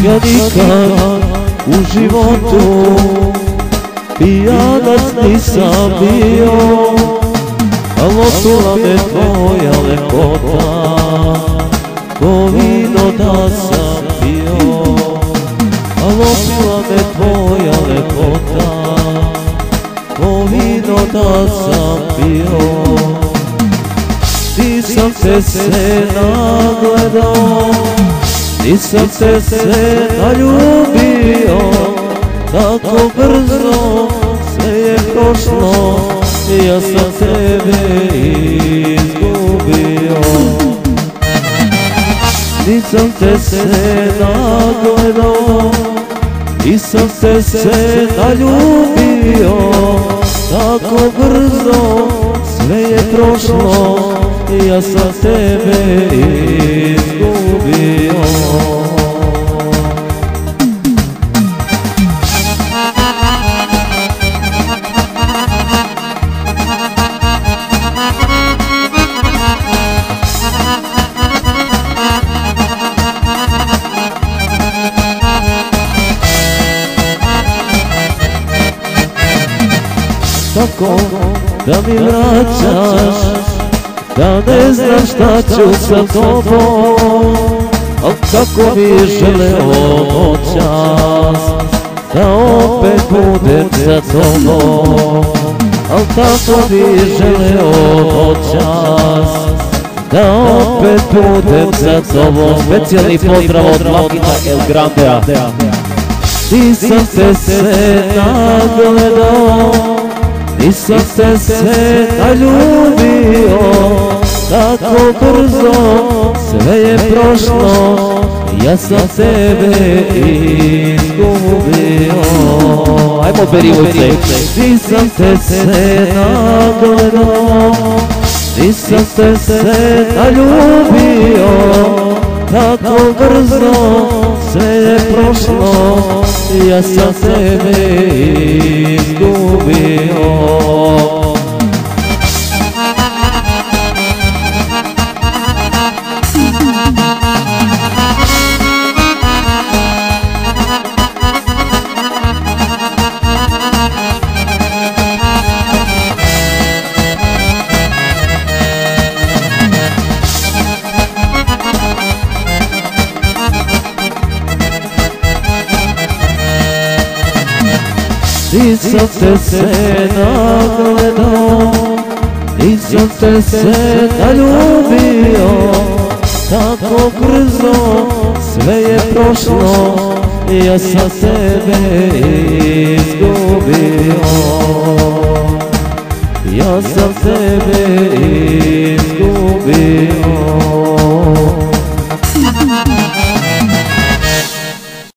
Ja nikad u životu pijanac nisam bio, a lotula me tvoja lepota, ko vino da sam pio. A lotula me tvoja lepota, ko vino da sam pio. Nisam te se nagledao, nisam te se naljubio, tako brzo sve je prošlo, ja sam tebe izgubio. Nisam te se nagledao, nisam te se naljubio, tako brzo sve je prošlo, ja sam tebe izgubio. Tako da mi vraćaš, da ne znam šta ću sa tobom, al kako bi želeo noćas da opet budem sa tobom. Al tako bi želeo noćas da opet budem sa tobom. Specijalni pozdrav od Makina El Grandea. Nisam te se nagledao, nisam te se naljubio, tako brzo sve je prošlo, ja sam tebe izgubio. Ajmo Berivojce. Nisam te se nagledao, nisam te se naljubio, tako brzo sve je prošlo, ja sam tebe izgubio. Nisam te se nagledao, nisam te se naljubio, tako brzo sve je prošlo, ja sam tebe izgubio. Ja sam tebe